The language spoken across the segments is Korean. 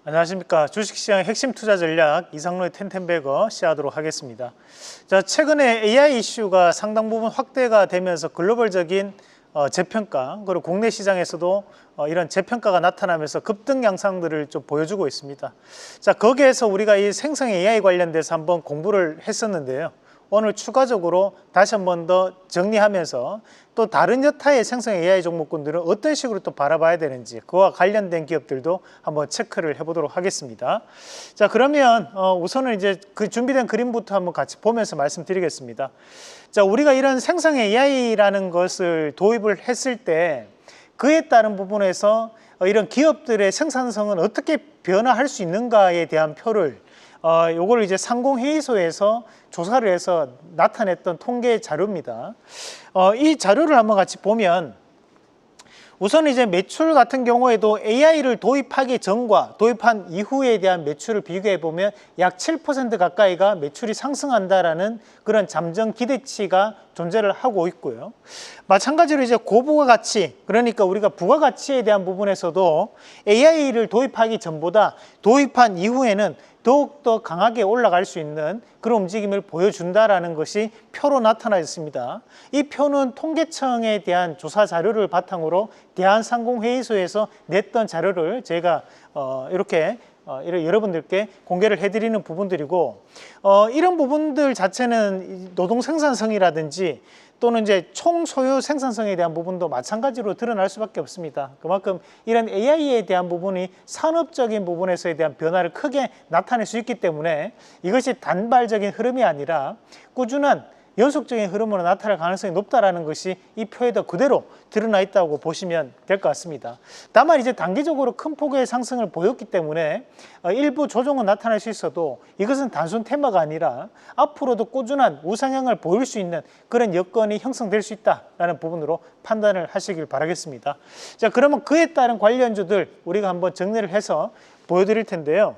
안녕하십니까. 주식시장 핵심 투자 전략 이상로의 텐텐베거 시작하도록 하겠습니다. 자, 최근에 AI 이슈가 상당 부분 확대가 되면서 글로벌적인 재평가, 그리고 국내 시장에서도 이런 재평가가 나타나면서 급등 양상들을 좀 보여주고 있습니다. 자, 거기에서 우리가 이 생성 AI 관련돼서 한번 공부를 했었는데요. 오늘 추가적으로 다시 한번 더 정리하면서 또 다른 여타의 생성 AI 종목군들은 어떤 식으로 또 바라봐야 되는지, 그와 관련된 기업들도 한번 체크를 해보도록 하겠습니다. 자, 그러면 우선은 이제 그 준비된 그림부터 한번 같이 보면서 말씀드리겠습니다. 자, 우리가 이런 생성 AI라는 것을 도입을 했을 때 그에 따른 부분에서 이런 기업들의 생산성은 어떻게 변화할 수 있는가에 대한 표를 요거를 이제 상공회의소에서 조사를 해서 나타냈던 통계 자료입니다. 이 자료를 한번 같이 보면 우선 이제 매출 같은 경우에도 AI를 도입하기 전과 도입한 이후에 대한 매출을 비교해 보면 약 7% 가까이가 매출이 상승한다라는 그런 잠정 기대치가 존재를 하고 있고요. 마찬가지로 이제 고부가가치, 그러니까 우리가 부가가치에 대한 부분에서도 AI를 도입하기 전보다 도입한 이후에는 더욱더 강하게 올라갈 수 있는 그런 움직임을 보여준다라는 것이 표로 나타나 있습니다. 이 표는 통계청에 대한 조사 자료를 바탕으로 대한상공회의소에서 냈던 자료를 제가 이렇게 여러분들께 공개를 해드리는 부분들이고, 이런 부분들 자체는 노동 생산성이라든지 또는 이제 총 소요 생산성에 대한 부분도 마찬가지로 드러날 수밖에 없습니다. 그만큼 이런 AI에 대한 부분이 산업적인 부분에서에 대한 변화를 크게 나타낼 수 있기 때문에 이것이 단발적인 흐름이 아니라 꾸준한 연속적인 흐름으로 나타날 가능성이 높다라는 것이 이 표에도 그대로 드러나 있다고 보시면 될 것 같습니다. 다만 이제 단기적으로 큰 폭의 상승을 보였기 때문에 일부 조정은 나타날 수 있어도 이것은 단순 테마가 아니라 앞으로도 꾸준한 우상향을 보일 수 있는 그런 여건이 형성될 수 있다라는 부분으로 판단을 하시길 바라겠습니다. 자, 그러면 그에 따른 관련주들 우리가 한번 정리를 해서 보여드릴 텐데요.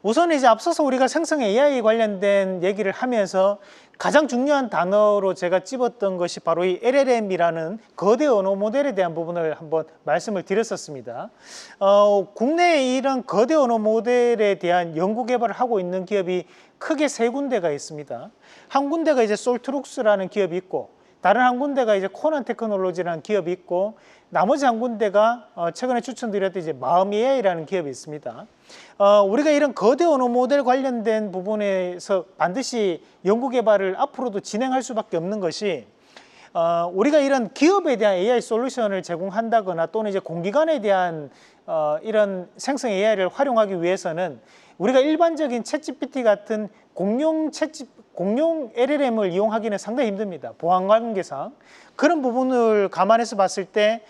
우선 이제 앞서서 우리가 생성 AI 관련된 얘기를 하면서 가장 중요한 단어로 제가 찝었던 것이 바로 이 LLM이라는 거대 언어 모델에 대한 부분을 한번 말씀을 드렸었습니다. 국내에 이런 거대 언어 모델에 대한 연구 개발을 하고 있는 기업이 크게 세 군데가 있습니다. 한 군데가 이제 솔트룩스라는 기업이 있고, 다른 한 군데가 이제 코난 테크놀로지라는 기업이 있고, 나머지 한 군데가 최근에 추천드렸던 이제 마음 AI라는 기업이 있습니다. 우리가 이런 거대 언어 모델 관련된 부분에서 반드시 연구 개발을 앞으로도 진행할 수밖에 없는 것이, 우리가 이런 기업에 대한 AI 솔루션을 제공한다거나 또는 이제 공기관에 대한 이런 생성 AI를 활용하기 위해서는 우리가 일반적인 챗GPT 같은 공용 LLM을 이용하기는 상당히 힘듭니다. 보안 관계상. 그런 부분을 감안해서 봤을 때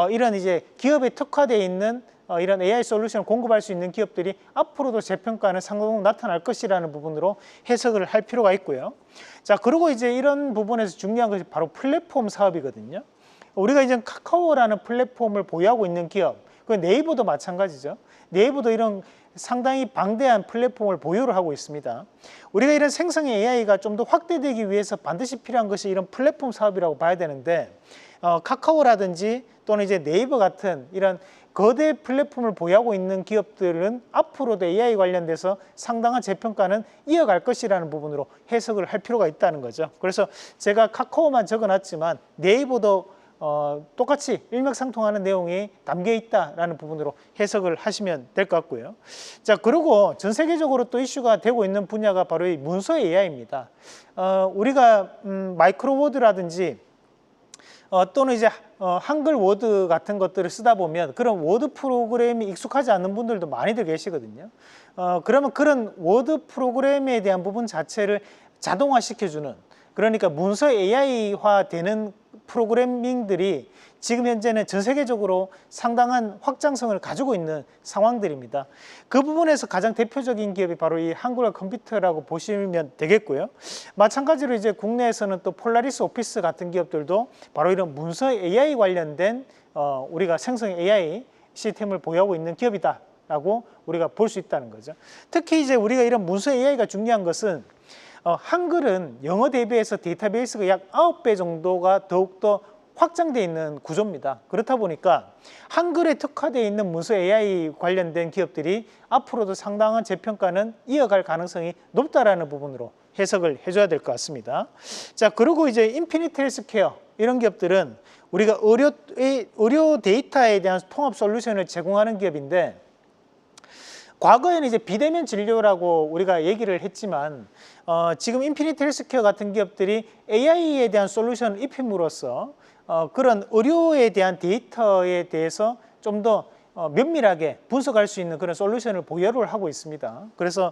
이런 이제 기업에 특화되어 있는 이런 AI 솔루션을 공급할 수 있는 기업들이 앞으로도 재평가는 상당히 나타날 것이라는 부분으로 해석을 할 필요가 있고요. 자, 그리고 이제 이런 부분에서 중요한 것이 바로 플랫폼 사업이거든요. 우리가 이제 카카오라는 플랫폼을 보유하고 있는 기업, 그 네이버도 마찬가지죠. 네이버도 이런 상당히 방대한 플랫폼을 보유를 하고 있습니다. 우리가 이런 생성 AI가 좀 더 확대되기 위해서 반드시 필요한 것이 이런 플랫폼 사업이라고 봐야 되는데, 카카오라든지 또는 이제 네이버 같은 이런 거대 플랫폼을 보유하고 있는 기업들은 앞으로도 AI 관련돼서 상당한 재평가는 이어갈 것이라는 부분으로 해석을 할 필요가 있다는 거죠. 그래서 제가 카카오만 적어놨지만 네이버도 똑같이 일맥상통하는 내용이 담겨 있다라는 부분으로 해석을 하시면 될 것 같고요. 자, 그리고 전 세계적으로 또 이슈가 되고 있는 분야가 바로 이 문서 AI입니다. 우리가 마이크로워드라든지 또는 이제 한글 워드 같은 것들을 쓰다 보면 그런 워드 프로그램이 익숙하지 않는 분들도 많이들 계시거든요. 그러면 그런 워드 프로그램에 대한 부분 자체를 자동화시켜주는, 그러니까 문서 AI화 되는 프로그래밍들이 지금 현재는 전 세계적으로 상당한 확장성을 가지고 있는 상황들입니다. 그 부분에서 가장 대표적인 기업이 바로 이 한국어 컴퓨터라고 보시면 되겠고요. 마찬가지로 이제 국내에서는 또 폴라리스 오피스 같은 기업들도 바로 이런 문서 AI 관련된 우리가 생성 AI 시스템을 보유하고 있는 기업이다라고 우리가 볼 수 있다는 거죠. 특히 이제 우리가 이런 문서 AI가 중요한 것은 한글은 영어 대비해서 데이터베이스가 약 9배 정도가 더욱더 확장되어 있는 구조입니다. 그렇다 보니까 한글에 특화되어 있는 문서 AI 관련된 기업들이 앞으로도 상당한 재평가는 이어갈 가능성이 높다라는 부분으로 해석을 해줘야 될 것 같습니다. 자, 그리고 이제 인피니트 헬스케어 이런 기업들은 우리가 의료 데이터에 대한 통합 솔루션을 제공하는 기업인데, 과거에는 이제 비대면 진료라고 우리가 얘기를 했지만 지금 인피니트 헬스케어 같은 기업들이 AI에 대한 솔루션을 입힘으로써 그런 의료에 대한 데이터에 대해서 좀 더 면밀하게 분석할 수 있는 그런 솔루션을 보유를 하고 있습니다. 그래서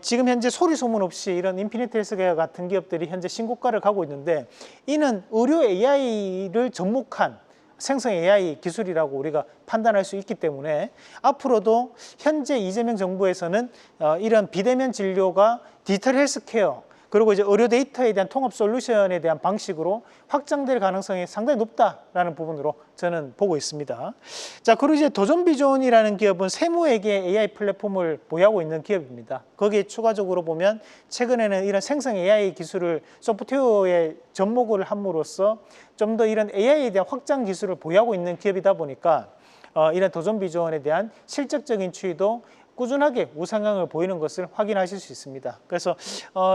지금 현재 소리 소문 없이 이런 인피니트 헬스케어 같은 기업들이 현재 신고가를 가고 있는데, 이는 의료 AI를 접목한 생성 AI 기술이라고 우리가 판단할 수 있기 때문에 앞으로도 현재 이재명 정부에서는 이런 비대면 진료가 디지털 헬스케어 그리고 이제 의료 데이터에 대한 통합 솔루션에 대한 방식으로 확장될 가능성이 상당히 높다라는 부분으로 저는 보고 있습니다. 자, 그리고 이제 도전비존이라는 기업은 세무회계 AI 플랫폼을 보유하고 있는 기업입니다. 거기에 추가적으로 보면 최근에는 이런 생성 AI 기술을 소프트웨어에 접목을 함으로써 좀 더 이런 AI에 대한 확장 기술을 보유하고 있는 기업이다 보니까 이런 도전비존에 대한 실적적인 추이도 꾸준하게 우상향을 보이는 것을 확인하실 수 있습니다. 그래서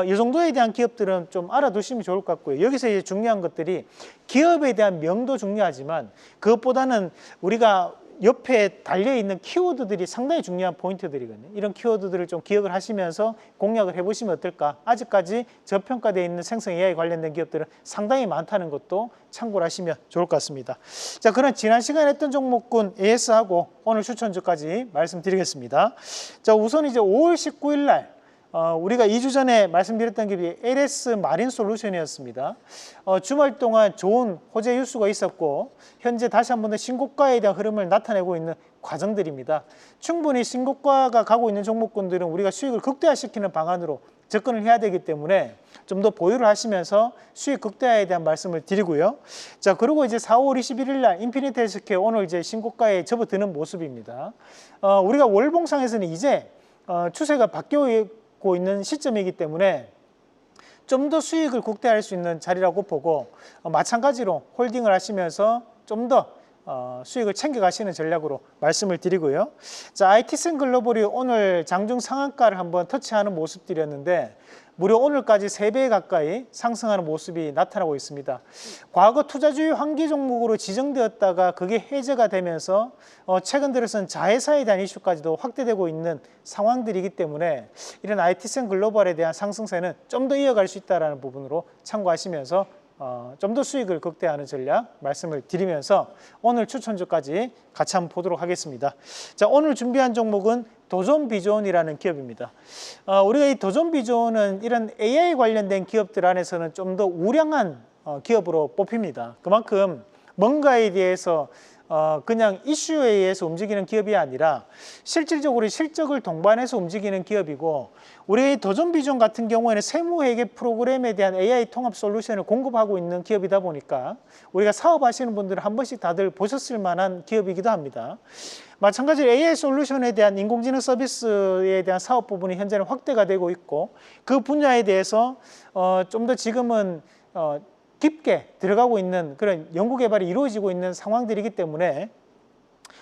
이 정도에 대한 기업들은 좀 알아두시면 좋을 것 같고요. 여기서 이제 중요한 것들이 기업에 대한 명도 중요하지만 그것보다는 우리가 옆에 달려있는 키워드들이 상당히 중요한 포인트들이거든요. 이런 키워드들을 좀 기억을 하시면서 공략을 해보시면 어떨까. 아직까지 저평가되어 있는 생성 AI 관련된 기업들은 상당히 많다는 것도 참고를 하시면 좋을 것 같습니다. 자, 그럼 지난 시간에 했던 종목군 AS하고 오늘 추천주까지 말씀드리겠습니다. 자, 우선 이제 5월 19일 날 우리가 2주 전에 말씀드렸던 기업이 LS 마린 솔루션이었습니다. 주말 동안 좋은 호재 뉴스가 있었고 현재 다시 한 번 더 신고가에 대한 흐름을 나타내고 있는 과정들입니다. 충분히 신고가가 가고 있는 종목군들은 우리가 수익을 극대화시키는 방안으로 접근을 해야 되기 때문에 좀 더 보유를 하시면서 수익 극대화에 대한 말씀을 드리고요. 자, 그리고 이제 4월 21일 날 인피니트 헬스케어 오늘 이제 신고가에 접어드는 모습입니다. 우리가 월봉상에서는 이제 추세가 바뀌고 있는 시점이기 때문에 좀 더 수익을 극대화할 수 있는 자리라고 보고 마찬가지로 홀딩을 하시면서 좀 더 수익을 챙겨가시는 전략으로 말씀을 드리고요. 자, IT센 글로벌이 오늘 장중 상한가를 한번 터치하는 모습들이었는데 무려 오늘까지 3배 가까이 상승하는 모습이 나타나고 있습니다. 과거 투자주의 환기 종목으로 지정되었다가 그게 해제가 되면서 최근 들어서는 자회사에 대한 이슈까지도 확대되고 있는 상황들이기 때문에 이런 IT센 글로벌에 대한 상승세는 좀 더 이어갈 수 있다는 부분으로 참고하시면서 좀 더 수익을 극대화하는 전략 말씀을 드리면서 오늘 추천주까지 같이 한번 보도록 하겠습니다. 자, 오늘 준비한 종목은 도전비존이라는 기업입니다. 우리가 이 도전비존은 이런 AI 관련된 기업들 안에서는 좀 더 우량한 기업으로 뽑힙니다. 그만큼 뭔가에 대해서 그냥 이슈에 의해서 움직이는 기업이 아니라 실질적으로 실적을 동반해서 움직이는 기업이고, 우리 도전비전 같은 경우에는 세무회계 프로그램에 대한 AI 통합 솔루션을 공급하고 있는 기업이다 보니까 우리가 사업하시는 분들은 한 번씩 다들 보셨을 만한 기업이기도 합니다. 마찬가지로 AI 솔루션에 대한 인공지능 서비스에 대한 사업 부분이 현재는 확대가 되고 있고, 그 분야에 대해서 좀 더 지금은 깊게 들어가고 있는 그런 연구개발이 이루어지고 있는 상황들이기 때문에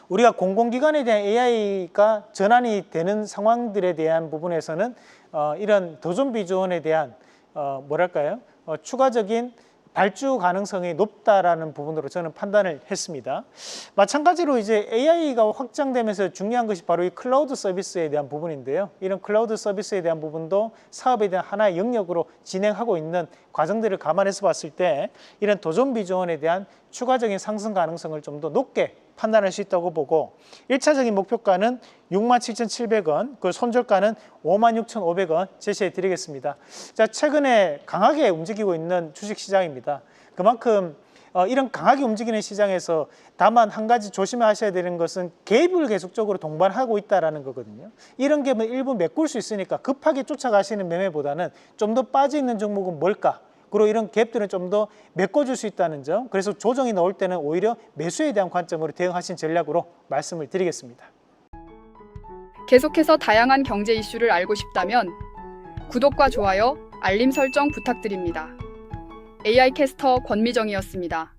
우리가 공공기관에 대한 AI가 전환이 되는 상황들에 대한 부분에서는 이런 도전비전에 대한 추가적인 발주 가능성이 높다라는 부분으로 저는 판단을 했습니다. 마찬가지로 이제 AI가 확장되면서 중요한 것이 바로 이 클라우드 서비스에 대한 부분인데요. 이런 클라우드 서비스에 대한 부분도 사업에 대한 하나의 영역으로 진행하고 있는 과정들을 감안해서 봤을 때 이런 도전비전에 대한 추가적인 상승 가능성을 좀 더 높게 판단할 수 있다고 보고, 1차적인 목표가는 67,700원, 그 손절가는 56,500원 제시해 드리겠습니다. 자, 최근에 강하게 움직이고 있는 주식시장입니다. 그만큼 이런 강하게 움직이는 시장에서 다만 한 가지 조심하셔야 되는 것은 갭을 계속적으로 동반하고 있다는 거거든요. 이런 갭은 일부 메꿀 수 있으니까 급하게 쫓아가시는 매매보다는 좀 더 빠져있는 종목은 뭘까? 그리고 이런 갭들은 좀 더 메꿔줄 수 있다는 점, 그래서 조정이 나올 때는 오히려 매수에 대한 관점으로 대응하신 전략으로 말씀을 드리겠습니다. 계속해서 다양한 경제 이슈를 알고 싶다면 구독과 좋아요, 알림 설정 부탁드립니다. AI 캐스터 권미정이었습니다.